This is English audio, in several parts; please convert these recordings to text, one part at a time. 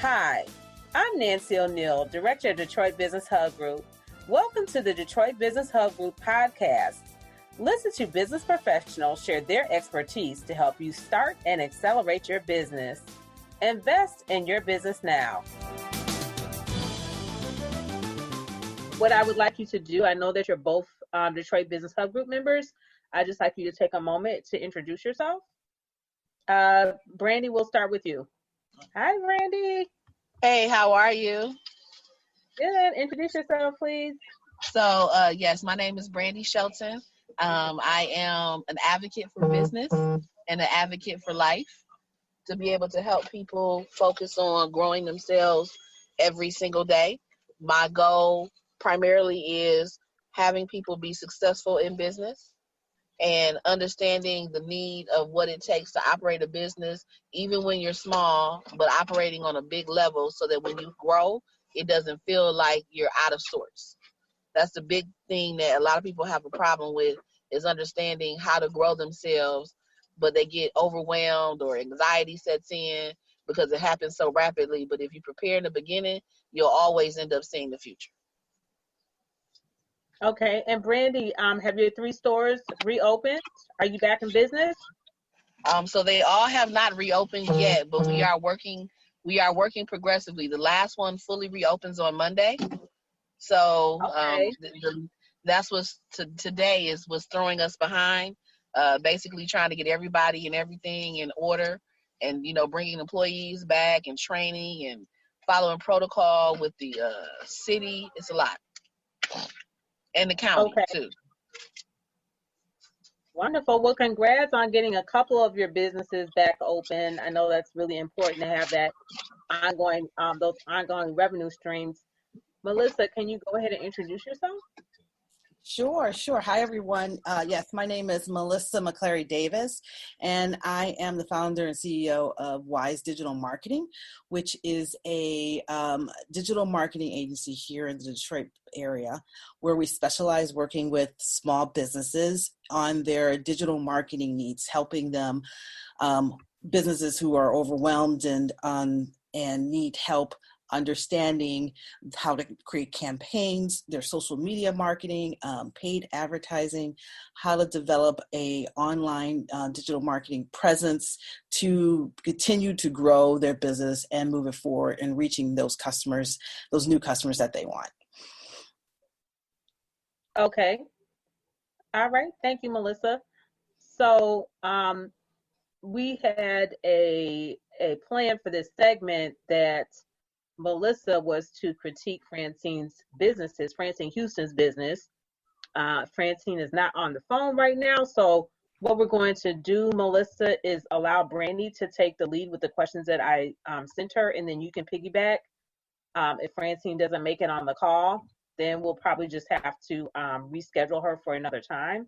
Hi, I'm Nancy O'Neill, Director of Detroit Business Hub Group. Welcome to the Detroit Business Hub Group podcast. Listen to business professionals share their expertise to help you start and accelerate your business. Invest in your business now. What I would like you to do, I know that you're both Detroit Business Hub Group members. I'd just like you to take a moment to introduce yourself. Brandy, we'll start with you. Hi, Brandy. Hey, how are you? Good. Introduce yourself, please. So, yes, my name is Brandy Shelton. I am an advocate for business and an advocate for life to be able to help people focus on growing themselves every single day. My goal primarily is having people be successful in business and understanding the need of what it takes to operate a business, even when you're small, but operating on a big level so that when you grow, it doesn't feel like you're out of sorts. That's the big thing that a lot of people have a problem with, is understanding how to grow themselves, but they get overwhelmed or anxiety sets in because it happens so rapidly. But if you prepare in the beginning, you'll always end up seeing the future. Okay, and Brandy, have your 3 stores reopened? Are you back in business? So they all have not reopened yet, but we are working progressively. The last one fully reopens on Monday. So okay. That's what's today is what's throwing us behind. Basically trying to get everybody and everything in order, and bringing employees back and training and following protocol with the city. It's a lot. And the county, too. Wonderful. Well, congrats on getting a couple of your businesses back open. I know that's really important to have that ongoing, those ongoing revenue streams. Melissa, can you go ahead and introduce yourself? Sure. Hi, everyone. Yes, my name is Melissa McClary Davis, and I am the founder and CEO of Wise Digital Marketing, which is a digital marketing agency here in the Detroit area, where we specialize working with small businesses on their digital marketing needs, helping them, businesses who are overwhelmed and need help understanding how to create campaigns, their social media marketing, paid advertising, how to develop a online digital marketing presence to continue to grow their business and move it forward and reaching those customers, those new customers that they want. Okay. All right. Thank you, Melissa. So we had a plan for this segment that Melissa was to critique Francine Houston's business. Francine is not on the phone right now, so what we're going to do, Melissa, is allow Brandy to take the lead with the questions that I sent her, and then you can piggyback. If Francine doesn't make it on the call, then we'll probably just have to reschedule her for another time.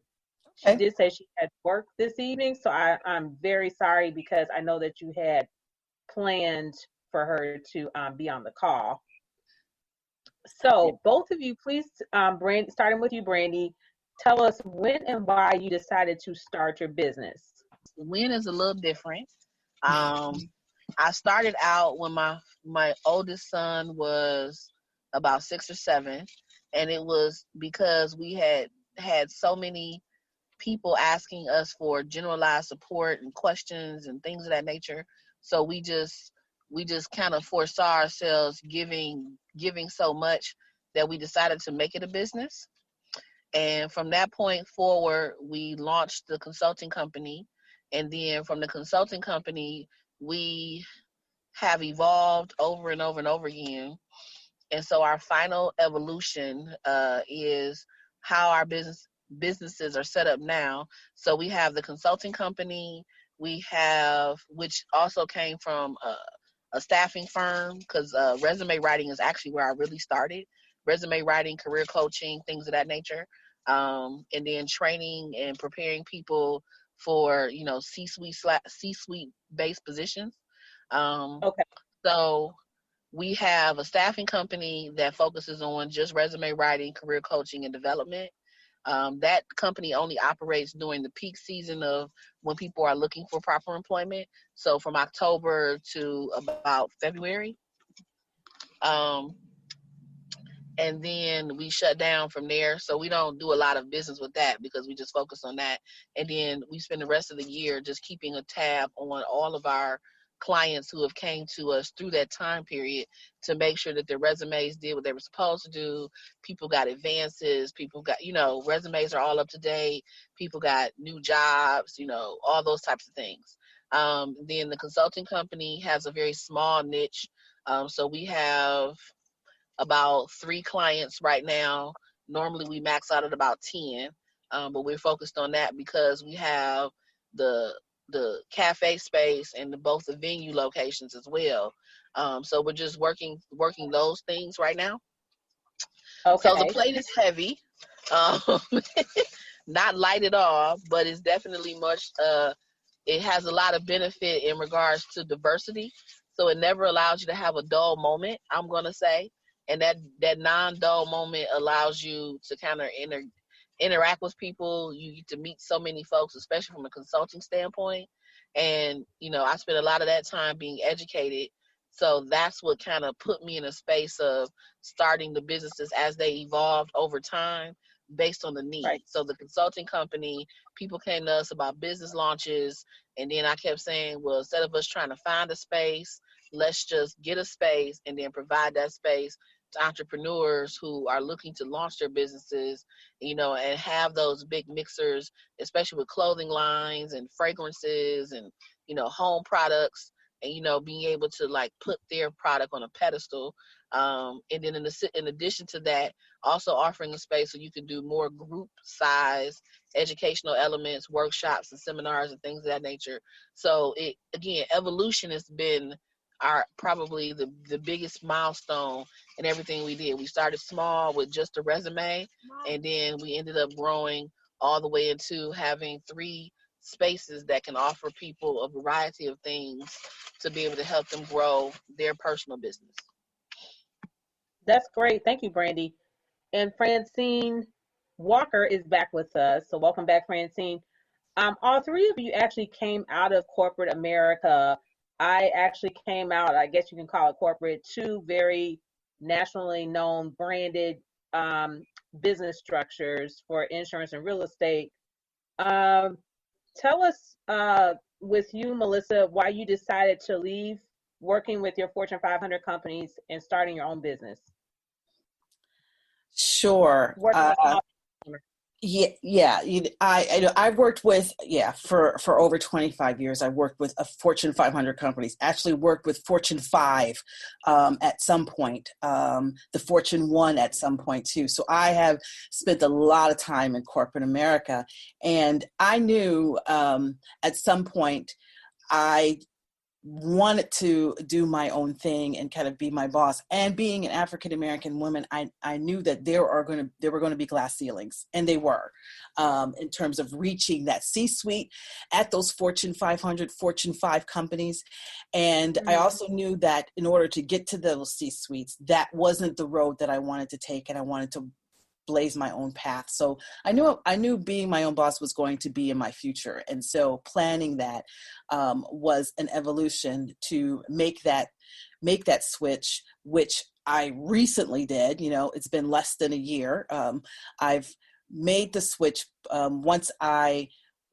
Okay. She did say she had work this evening, so I'm very sorry, because I know that you had planned for her to be on the call. So both of you, please, starting with you, Brandy, tell us when and why you decided to start your business. When is a little different. I started out when my oldest son was about 6 or 7, and it was because we had so many people asking us for generalized support and questions and things of that nature. So we just kind of foresaw ourselves giving so much that we decided to make it a business. And from that point forward, we launched the consulting company. And then from the consulting company, we have evolved over and over and over again. And so our final evolution is how our businesses are set up now. So we have the consulting company, which also came from a staffing firm, because resume writing is actually where I really started. Resume writing, career coaching, things of that nature. And then training and preparing people for, C-suite based positions. Okay. So we have a staffing company that focuses on just resume writing, career coaching, and development. That company only operates during the peak season of when people are looking for proper employment. So from October to about February. Um, and then we shut down from there. So we don't do a lot of business with that because we just focus on that. And then we spend the rest of the year just keeping a tab on all of our clients who have came to us through that time period to make sure that their resumes did what they were supposed to do. People got advances, people got, resumes are all up to date, people got new jobs, all those types of things. Then the consulting company has a very small niche. So we have about 3 clients right now. Normally we max out at about 10, but we're focused on that because we have the cafe space and both the venue locations as well. So we're just working those things right now. So the Okay. plate is heavy, um, not light at all, but it's definitely much. It has a lot of benefit in regards to diversity. So it never allows you to have a dull moment, I'm gonna say, and that non-dull moment allows you to kind of interact with people. You get to meet so many folks, especially from a consulting standpoint. And I spent a lot of that time being educated. So that's what kind of put me in a space of starting the businesses as they evolved over time based on the need. Right. So the consulting company, people came to us about business launches. And then I kept saying, well, instead of us trying to find a space, let's just get a space and then provide that space to entrepreneurs who are looking to launch their businesses, and have those big mixers, especially with clothing lines and fragrances and, home products, and, being able to like put their product on a pedestal. And then in addition to that, also offering a space so you can do more group size educational elements, workshops and seminars and things of that nature. So evolution has been probably the biggest milestone in everything we did. We started small with just a resume, and then we ended up growing all the way into having 3 spaces that can offer people a variety of things to be able to help them grow their personal business. That's great. Thank you, Brandy. And Francine Walker is back with us. So welcome back, Francine. All 3 of you actually came out of corporate America. I actually came out, I guess you can call it corporate, 2 very nationally known branded business structures for insurance and real estate. Tell us, with you, Melissa, why you decided to leave working with your Fortune 500 companies and starting your own business. Sure. Working with small customers. Yeah. I've worked with, for over 25 years. I've worked with a Fortune 500 companies, actually worked with Fortune 5 at some point, the Fortune 1 at some point too. So I have spent a lot of time in corporate America, and I knew at some point I wanted to do my own thing and kind of be my boss. And being an African American woman, I knew that there were going to be glass ceilings, and they were, in terms of reaching that C-suite at those Fortune 500, Fortune 5 companies. And I also knew that in order to get to those C-suites, that wasn't the road that I wanted to take, and I wanted to blaze my own path. So I knew being my own boss was going to be in my future. And so planning that was an evolution to make that switch, which I recently did. It's been less than a year. I've made the switch once I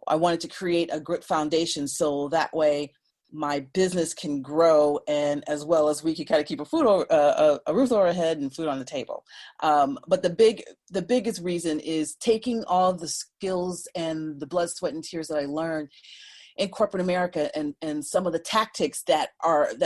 wanted to create a good foundation, so that way my business can grow, and as well as we can kind of keep a roof over our head and food on the table. But the biggest reason is taking all the skills and the blood, sweat, and tears that I learned in corporate America, and some of the tactics that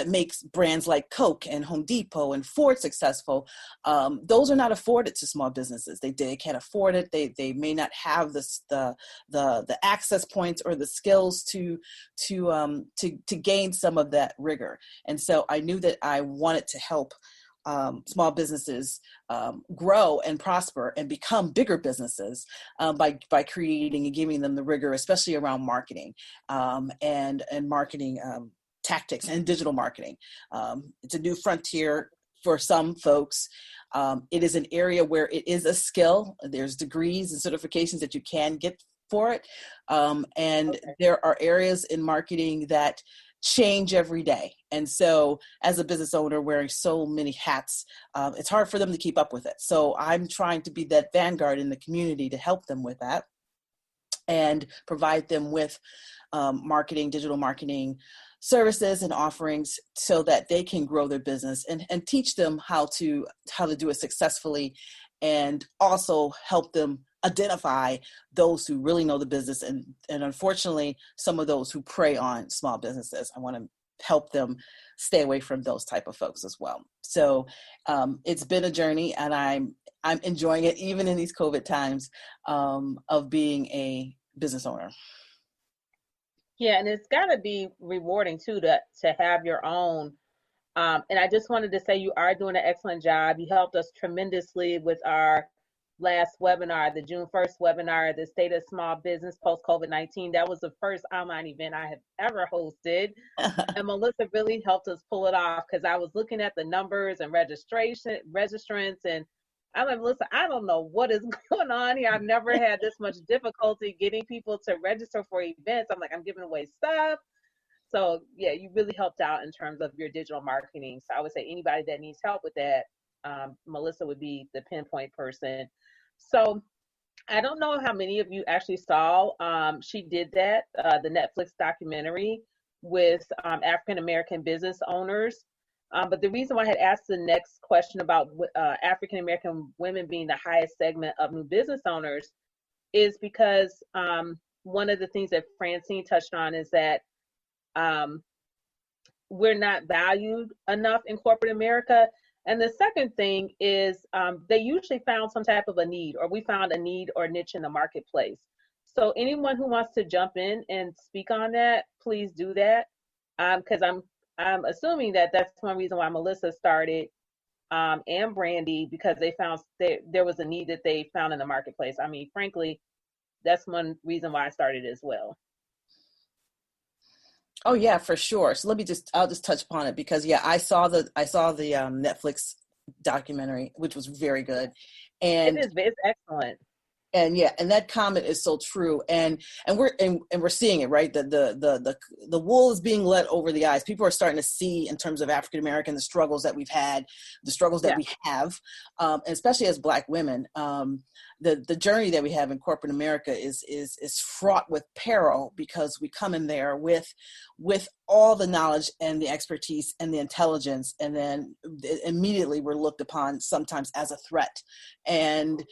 makes brands like Coke and Home Depot and Ford successful. Those are not afforded to small businesses. They can't afford it. They may not have the access points or the skills to gain some of that rigor. And so I knew that I wanted to help small businesses grow and prosper and become bigger businesses by creating and giving them the rigor, especially around marketing and marketing tactics and digital marketing. It's a new frontier for some folks. It is an area where it is a skill. There's degrees and certifications that you can get for it. And there are areas in marketing that change every day. And so as a business owner wearing so many hats, it's hard for them to keep up with it. So I'm trying to be that vanguard in the community to help them with that and provide them with marketing, digital marketing services and offerings so that they can grow their business, and teach them how to do it successfully, and also help them identify those who really know the business, and unfortunately some of those who prey on small businesses. I want to help them stay away from those type of folks as well. So it's been a journey, and I'm enjoying it even in these COVID times of being a business owner. Yeah, and it's got to be rewarding too to have your own. And I just wanted to say you are doing an excellent job. You helped us tremendously with our last webinar, the June 1st webinar, the State of Small Business Post COVID-19. That was the first online event I have ever hosted. And Melissa really helped us pull it off, because I was looking at the numbers and registrants, and I'm like, Melissa, I don't know what is going on here. I've never had this much difficulty getting people to register for events. I'm like, I'm giving away stuff. So yeah, you really helped out in terms of your digital marketing. So I would say anybody that needs help with that, Melissa would be the pinpoint person. So I don't know how many of you actually saw, she did that, the Netflix documentary with African American business owners. But the reason why I had asked the next question about African American women being the highest segment of new business owners is because one of the things that Francine touched on is that we're not valued enough in corporate America. And the second thing is they usually found some type of a need, or we found a need or niche in the marketplace. So anyone who wants to jump in and speak on that, please do that. Because I'm assuming that that's one reason why Melissa started and Brandy, because they found there was a need that they found in the marketplace. I mean, frankly, that's one reason why I started as well. Oh yeah, for sure. So I'll just touch upon it, because yeah, I saw the Netflix documentary, which was very good. And it's excellent. And yeah, and that comment is so true. And we're seeing it, right? The wool is being let over the eyes. People are starting to see, in terms of African American, the struggles that we've had, the struggles that we have, and especially as Black women. The journey that we have in corporate America is fraught with peril, because we come in there with all the knowledge and the expertise and the intelligence, and then immediately we're looked upon sometimes as a threat, and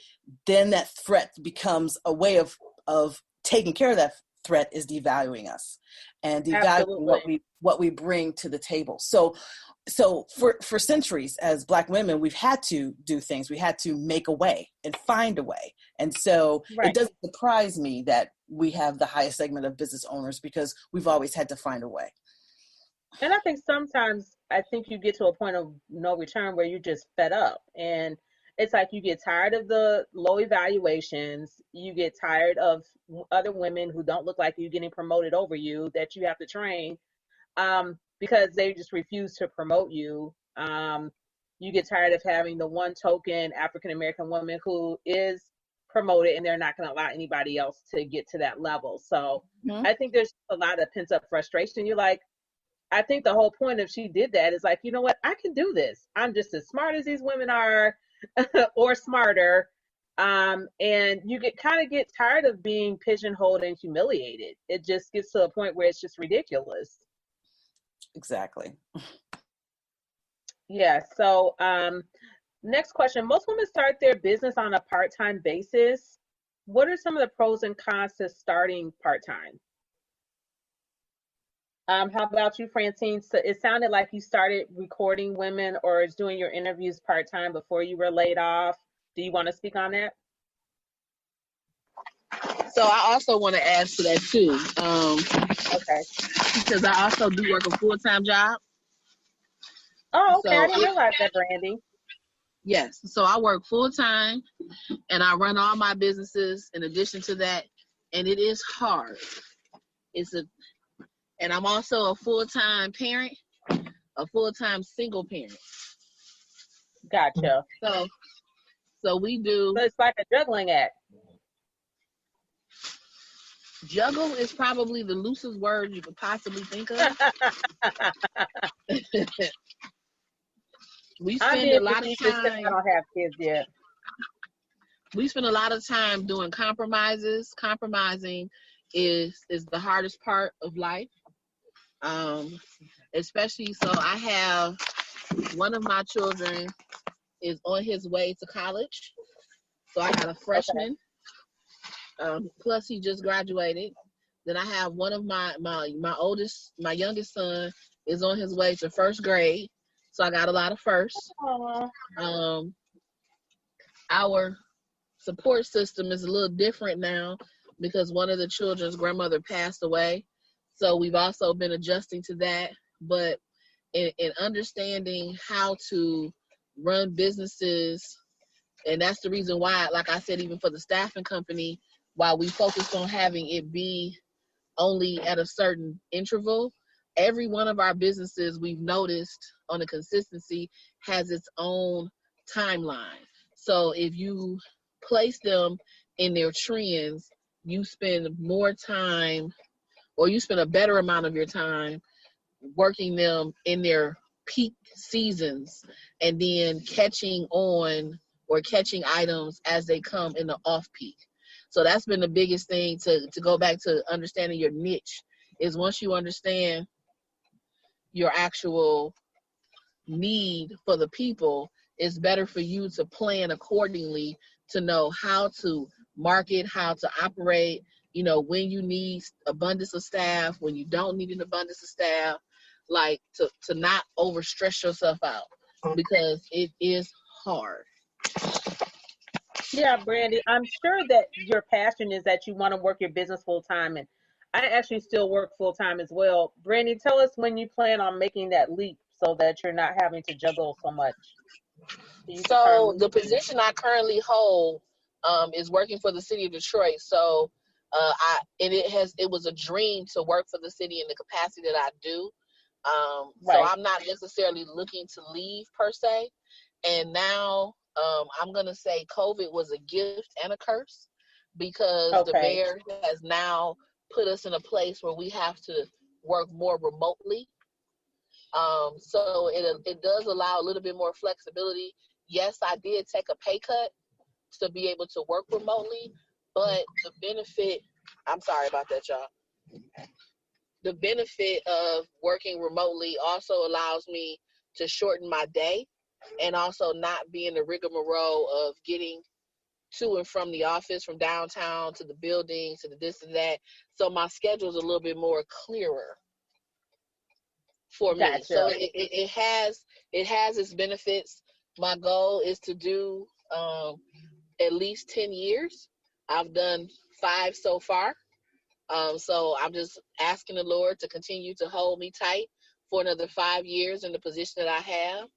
then that threat becomes a way of taking care of that threat is devaluing us and devaluing what we bring to the table. So for centuries, as Black women, we've had to do things. We had to make a way and find a way. And so It doesn't surprise me that we have the highest segment of business owners, because we've always had to find a way. And I think sometimes you get to a point of no return where you're just fed up, and it's like you get tired of the low evaluations. You get tired of other women who don't look like you getting promoted over you, that you have to train. Because they just refuse to promote you. You get tired of having the one token African American woman who is promoted, and they're not going to allow anybody else to get to that level. So I think there's a lot of pent up frustration. You're like, I think the whole point of she did that is like, you know what, I can do this. I'm just as smart as these women are, or smarter. And you get tired of being pigeonholed and humiliated. It just gets to a point where it's just ridiculous. Exactly. Yeah. So next question. Most women start their business on a part-time basis. What are some of the pros and cons to starting part-time? How about you, Francine? So it sounded like you started recording women or doing your interviews part-time before you were laid off. Do you want to speak on that? So I also want to add to that too. Okay. Because I also do work a full-time job. Oh, okay. So I didn't realize that, Brandy. Yes. So I work full-time, and I run all my businesses in addition to that. And it is hard. And I'm also a full-time parent, a full-time single parent. Gotcha. So we do. So it's like a juggling act. Juggle is probably the loosest word you could possibly think of. We I'm spend being a lot of facetious because I time. don't have kids yet. We spend a lot of time doing compromises. Compromising is the hardest part of life. Especially so I have one of my children is on his way to college. So I got a Okay. freshman. Plus he just graduated. Then I have one of my youngest son is on his way to first grade. So I got a lot of firsts. Aw. Um, our support system is a little different now because one of the children's grandmother passed away. So we've also been adjusting to that. But in understanding how to run businesses, and that's the reason why, like I said, even for the staffing company, while we focused on having it be only at a certain interval, every one of our businesses we've noticed on a consistency has its own timeline. So if you place them in their trends, you spend more time, or you spend a better amount of your time working them in their peak seasons and then catching on or catching items as they come in the off peak. So that's been the biggest thing to go back to understanding your niche is once you understand your actual need for the people, it's better for you to plan accordingly to know how to market, how to operate, when you need abundance of staff, when you don't need an abundance of staff, like to not overstress yourself out because it is hard. Yeah, Brandy, I'm sure that your passion is that you want to work your business full time. And I actually still work full time as well. Brandy, tell us when you plan on making that leap so that you're not having to juggle so much. To use the term So the leaping. position I currently hold is working for the city of Detroit. So it was a dream to work for the city in the capacity that I do. So Right. I'm not necessarily looking to leave per se. And now I'm gonna say COVID was a gift and a curse because the Okay. mayor has now put us in a place where we have to work more remotely. So it does allow a little bit more flexibility. Yes, I did take a pay cut to be able to work remotely, but the benefit, I'm sorry about that, y'all. The benefit of working remotely also allows me to shorten my day and also not be in the rigmarole of getting to and from the office, from downtown to the building to the this and that. So my schedule is a little bit more clearer for me. So Gotcha. it has its benefits. My goal is to do at least 10 years. I've done 5 so far. So I'm just asking the Lord to continue to hold me tight for another 5 years in the position that I have.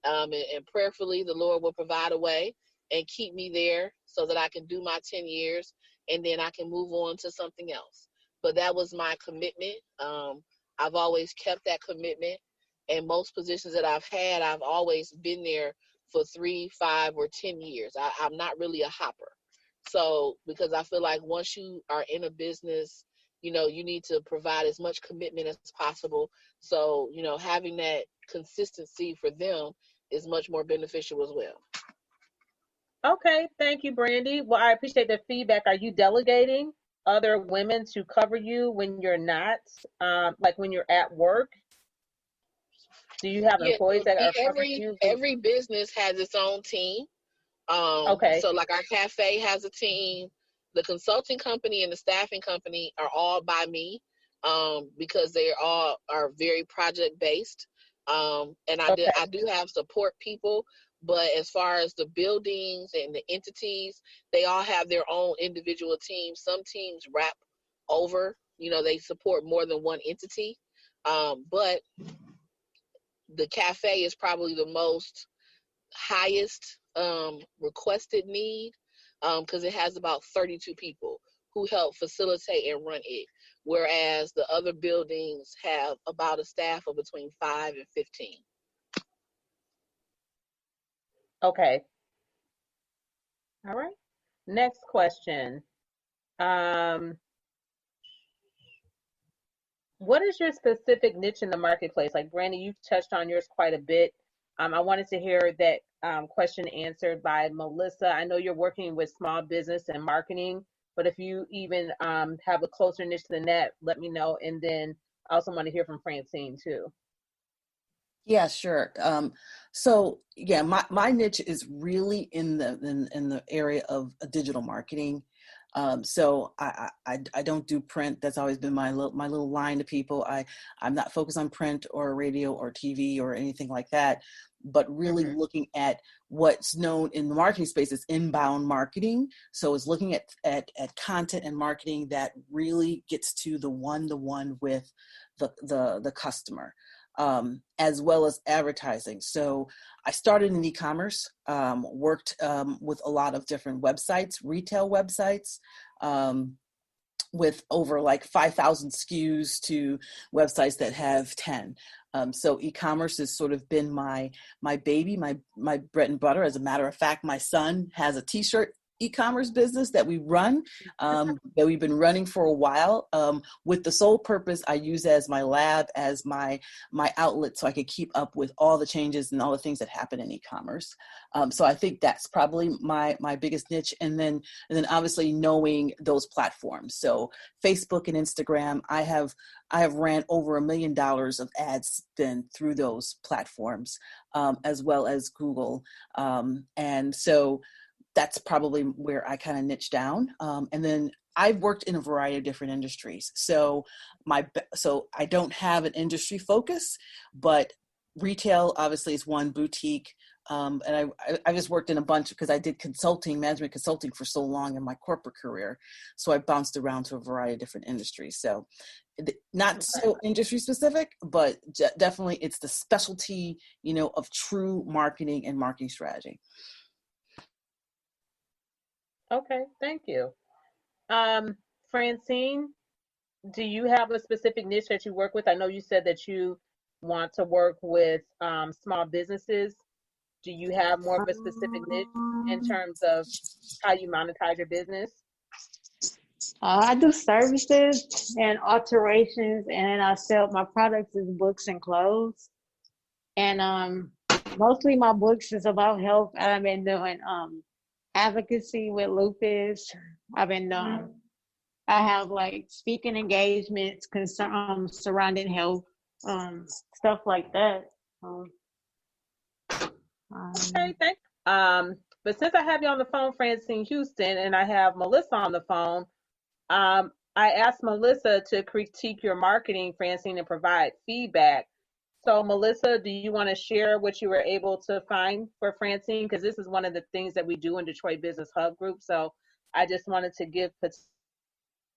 And prayerfully, the Lord will provide a way and keep me there so that I can do my 10 years and then I can move on to something else. But that was my commitment. I've always kept that commitment. And most positions that I've had, I've always been there for 3, 5, or 10 years. I'm not really a hopper. So, because I feel like once you are in a business, you need to provide as much commitment as possible. So, having that consistency for them is much more beneficial as well. Okay. Thank you, Brandy. Well, I appreciate the feedback. Are you delegating other women to cover you when you're not, like when you're at work? Do you have Yeah, employees so that are covering you? every business has its own team. Okay. So like our cafe has a team, the consulting company and the staffing company are all by me, because they all are very project based. And Okay. I do have support people, but as far as the buildings and the entities, they all have their own individual teams. Some teams wrap over, they support more than one entity. But the cafe is probably the most highest requested need, because it has about 32 people who help facilitate and run it, whereas the other buildings have about a staff of between 5 and 15. Okay. All right. Next question. Um, what is your specific niche in the marketplace? Like Brandy, you've touched on yours quite a bit. I wanted to hear that question answered by Melissa. I know you're working with small business and marketing, but if you even have a closer niche than that, let me know. And then I also want to hear from Francine too. Yeah, sure. So yeah, my niche is really in the area of digital marketing. So I don't do print. That's always been my little line to people. I'm not focused on print or radio or TV or anything like that, but really looking at what's known in the marketing space as inbound marketing. So it's looking at content and marketing that really gets to the one with the customer. As well as advertising. So I started in e-commerce, worked with a lot of different websites, retail websites, with over like 5,000 SKUs to websites that have 10. So e-commerce has sort of been my baby, my bread and butter. As a matter of fact, my son has a t-shirt e-commerce business that we run, that we've been running for a while, with the sole purpose I use as my lab, as my outlet, so I could keep up with all the changes and all the things that happen in e-commerce. So I think that's probably my biggest niche, and then obviously knowing those platforms. So Facebook and Instagram, I have ran over $1 million of ad spend through those platforms, as well as Google, and so that's probably where I kind of niche down. And then I've worked in a variety of different industries. So I don't have an industry focus, but retail obviously is one, boutique. And I just worked in a bunch because I did management consulting for so long in my corporate career. So I bounced around to a variety of different industries. So not so industry specific, but definitely it's the specialty, of true marketing and marketing strategy. Okay, thank you. Francine, do you have a specific niche that you work with? I know you said that you want to work with small businesses. Do you have more of a specific niche in terms of how you monetize your business? I do services and alterations, and I sell my products as books and clothes. And mostly my books is about health. I've been doing advocacy with lupus. I've been doing. I have like speaking engagements surrounding health, stuff like that. Okay, thanks. But since I have you on the phone, Francine Houston, and I have Melissa on the phone, I asked Melissa to critique your marketing, Francine, and provide feedback. So, Melissa, do you want to share what you were able to find for Francine? Because this is one of the things that we do in Detroit Business Hub Group. So, I just wanted to give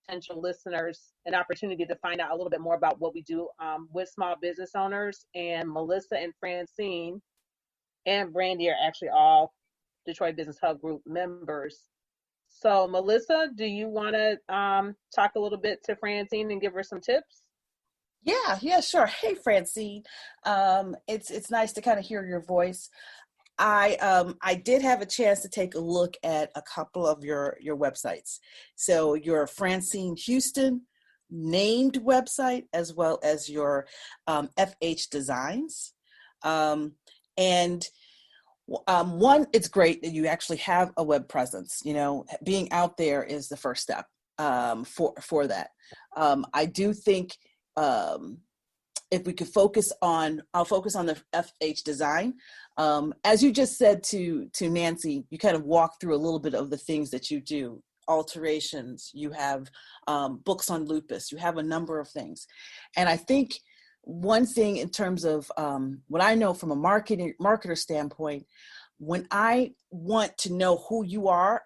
potential listeners an opportunity to find out a little bit more about what we do with small business owners. And Melissa and Francine and Brandy are actually all Detroit Business Hub Group members. So, Melissa, do you want to talk a little bit to Francine and give her some tips? Yeah, sure. Hey, Francine. It's nice to kind of hear your voice. I did have a chance to take a look at a couple of your websites. So your Francine Houston named website, as well as your FH Designs. And one, it's great that you actually have a web presence. Being out there is the first step for that. I do think if we could I'll focus on the FH Design. As you just said to Nancy, you kind of walk through a little bit of the things that you do. Alterations, you have books on lupus, you have a number of things. And I think one thing in terms of what I know from a marketer standpoint, when I want to know who you are,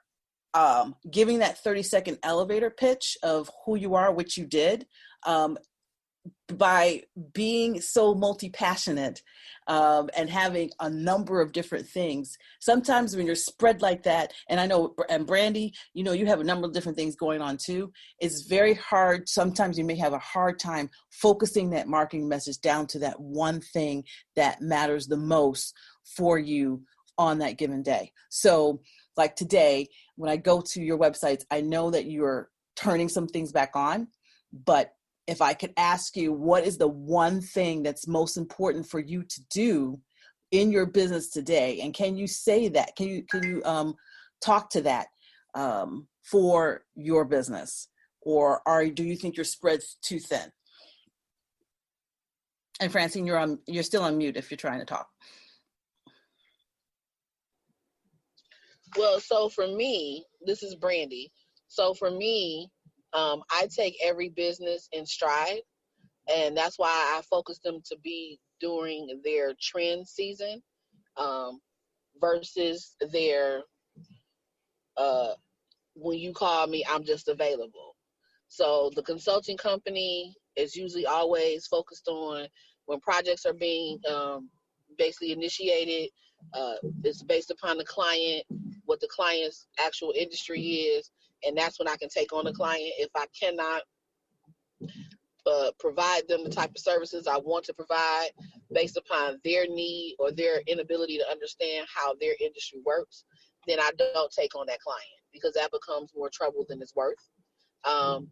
giving that 30-second elevator pitch of who you are, what you did, by being so multi-passionate and having a number of different things. Sometimes when you're spread like that, and I know, and Brandy, you have a number of different things going on too, it's very hard. Sometimes you may have a hard time focusing that marketing message down to that one thing that matters the most for you on that given day. So like today, when I go to your websites, I know that you're turning some things back on, but if I could ask you, what is the one thing that's most important for you to do in your business today? And can you say that? Can you talk to that for your business? Or do you think your spread's too thin? And Francine, you're still on mute if you're trying to talk. Well, so for me, this is Brandy. So for me, I take every business in stride, and that's why I focus them to be during their trend season, versus their when you call me, I'm just available. So the consulting company is usually always focused on when projects are being basically initiated. It's based upon the client, what the client's actual industry is, and that's when I can take on the client. If I cannot provide them the type of services I want to provide based upon their need or their inability to understand how their industry works, then I don't take on that client, because that becomes more trouble than it's worth.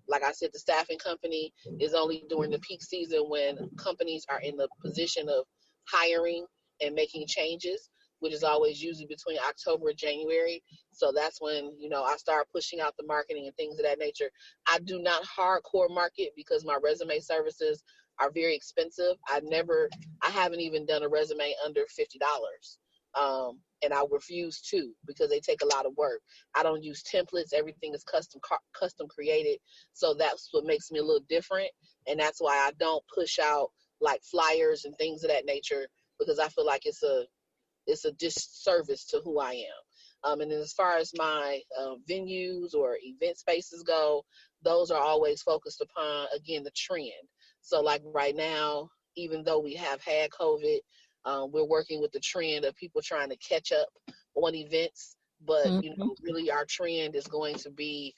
Like I said, the staffing company is only during the peak season when companies are in the position of hiring and making changes, which is always usually between October and January. So that's when, I start pushing out the marketing and things of that nature. I do not hardcore market because my resume services are very expensive. I haven't even done a resume under $50. And I refuse to, because they take a lot of work. I don't use templates. Everything is custom created. So that's what makes me a little different. And that's why I don't push out like flyers and things of that nature, because I feel like it's a disservice to who I am. And then as far as my venues or event spaces go, those are always focused upon, again, the trend. So like right now, even though we have had COVID, we're working with the trend of people trying to catch up on events. But, really our trend is going to be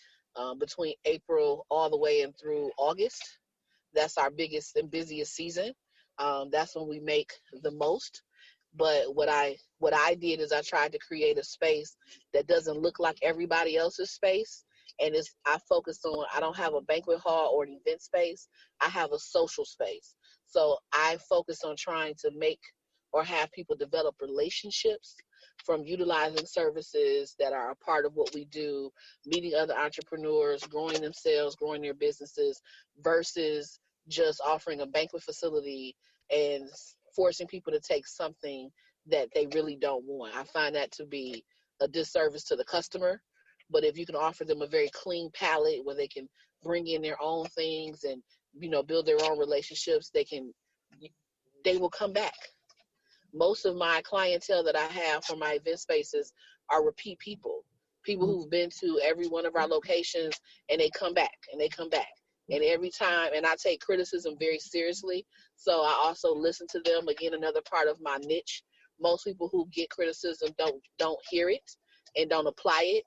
between April all the way and through August. That's our biggest and busiest season. That's when we make the most. But what I did is I tried to create a space that doesn't look like everybody else's space. And I focused on, I don't have a banquet hall or an event space. I have a social space. So I focus on trying to make or have people develop relationships from utilizing services that are a part of what we do, meeting other entrepreneurs, growing themselves, growing their businesses, versus just offering a banquet facility and forcing people to take something that they really don't want. I find that to be a disservice to the customer. But if you can offer them a very clean palette where they can bring in their own things and, build their own relationships, they will come back. Most of my clientele that I have for my event spaces are repeat people who've been to every one of our locations, and they come back and they come back. And every time, and I take criticism very seriously. So I also listen to them. Again, another part of my niche. Most people who get criticism don't hear it and don't apply it.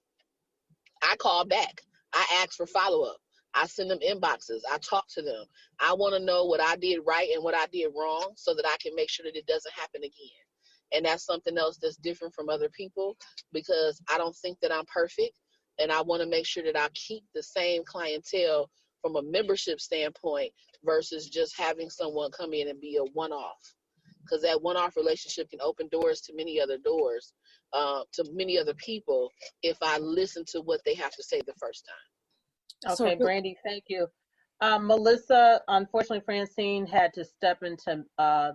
I call back. I ask for follow-up. I send them inboxes. I talk to them. I want to know what I did right and what I did wrong so that I can make sure that it doesn't happen again. And that's something else that's different from other people, because I don't think that I'm perfect. And I want to make sure that I keep the same clientele from a membership standpoint versus just having someone come in and be a one-off. Because that one-off relationship can open doors to many other people if I listen to what they have to say the first time. Okay, Brandy, thank you. Melissa, unfortunately, Francine had to step into a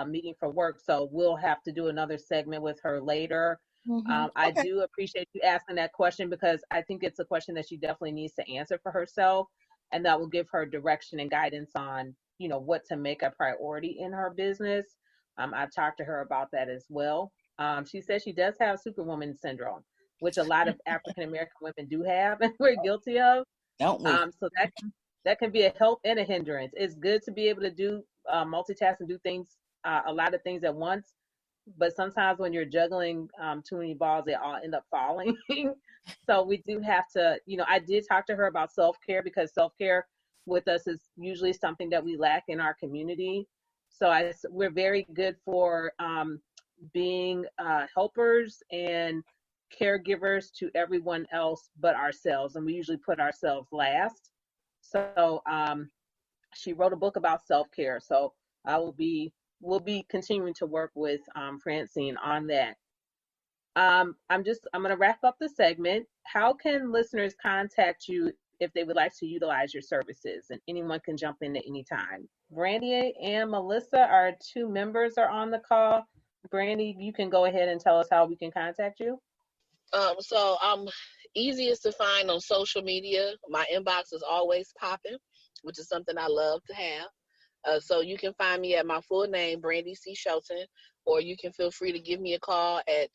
meeting for work, so we'll have to do another segment with her later. I do appreciate you asking that question, because I think it's a question that she definitely needs to answer for herself, and that will give her direction and guidance on, what to make a priority in her business. I've talked to her about that as well. She says she does have Superwoman syndrome, which a lot of African American women do have, and we're guilty of. Don't we? So that can be a help and a hindrance. It's good to be able to do multitask and do things, a lot of things at once. But sometimes when you're juggling too many balls, they all end up falling. So we do have to, I did talk to her about self-care, because self-care with us is usually something that we lack in our community. So we're very good for being helpers and caregivers to everyone else but ourselves, and we usually put ourselves last. So She wrote a book about self-care. So we'll be continuing to work with Francine on that. I'm going to wrap up the segment. How can listeners contact you if they would like to utilize your services? And anyone can jump in at any time. Brandy and Melissa, our two members, are on the call. Brandy, you can go ahead and tell us how we can contact you. So I'm easiest to find on social media. My inbox is always popping, which is something I love to have. So you can find me at my full name, Brandy C. Shelton, or you can feel free to give me a call at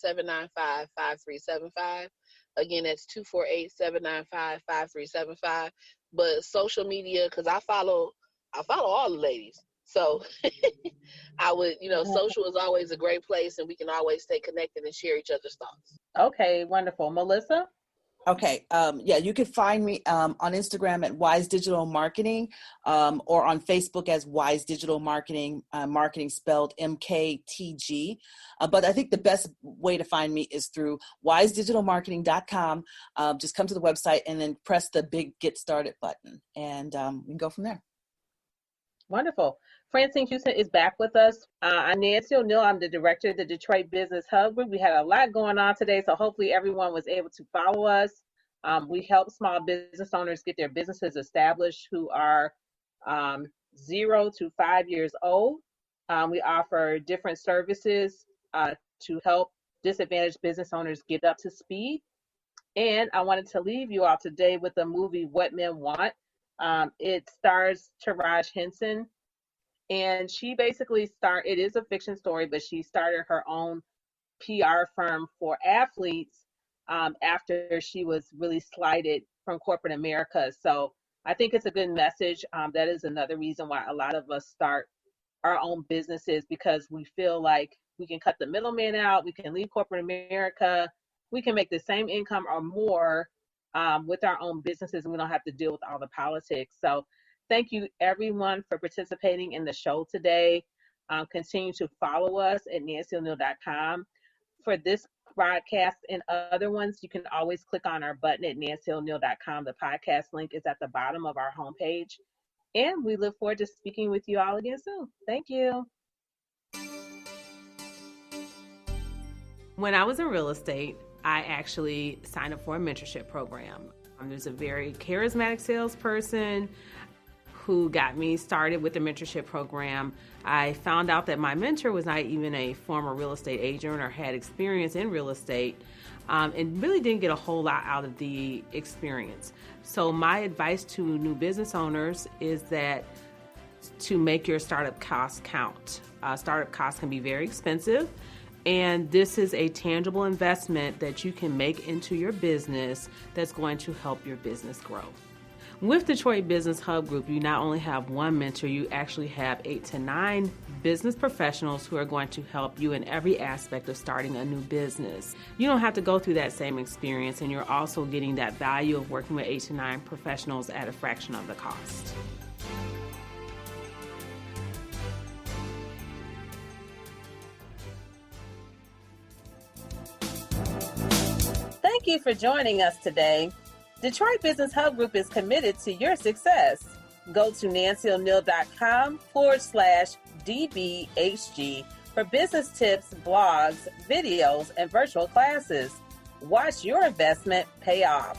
248-795-5375. Again, that's 248-795-5375. But social media, because I follow all the ladies. So I would, social is always a great place, and we can always stay connected and share each other's thoughts. Okay, wonderful. Melissa? Okay. You can find me on Instagram at Wise Digital Marketing, or on Facebook as Wise Digital Marketing, marketing spelled MKTG. But I think the best way to find me is through wisedigitalmarketing.com. Just come to the website and then press the big Get Started button, and we can go from there. Wonderful. Francine Houston is back with us. I'm Nancy O'Neill. I'm the director of the Detroit Business Hub Group. We had a lot going on today, so hopefully everyone was able to follow us. We help small business owners get their businesses established who are 0 to 5 years old. We offer different services to help disadvantaged business owners get up to speed. And I wanted to leave you all today with the movie What Men Want. It stars Taraji Henson, and she basically it is a fiction story, but she started her own PR firm for athletes after she was really slighted from corporate America. So I think it's a good message. That is another reason why a lot of us start our own businesses, because we feel like we can cut the middleman out, we can leave corporate America, we can make the same income or more with our own businesses, and we don't have to deal with all the politics. So thank you everyone for participating in the show today. Continue to follow us at nancyo'neill.com. For this broadcast and other ones, you can always click on our button at nancyo'neill.com. The podcast link is at the bottom of our homepage. And we look forward to speaking with you all again soon. Thank you. When I was in real estate, I actually signed up for a mentorship program. There's a very charismatic salesperson who got me started with the mentorship program. I found out that my mentor was not even a former real estate agent or had experience in real estate, and really didn't get a whole lot out of the experience. So my advice to new business owners is that to make your startup costs count. Startup costs can be very expensive, and this is a tangible investment that you can make into your business that's going to help your business grow. With Detroit Business Hub Group, you not only have one mentor, you actually have 8 to 9 business professionals who are going to help you in every aspect of starting a new business. You don't have to go through that same experience, and you're also getting that value of working with 8 to 9 professionals at a fraction of the cost. Thank you for joining us today. Detroit Business Hub Group is committed to your success. Go to nancyo'neill.com/DBHG for business tips, blogs, videos, and virtual classes. Watch your investment pay off.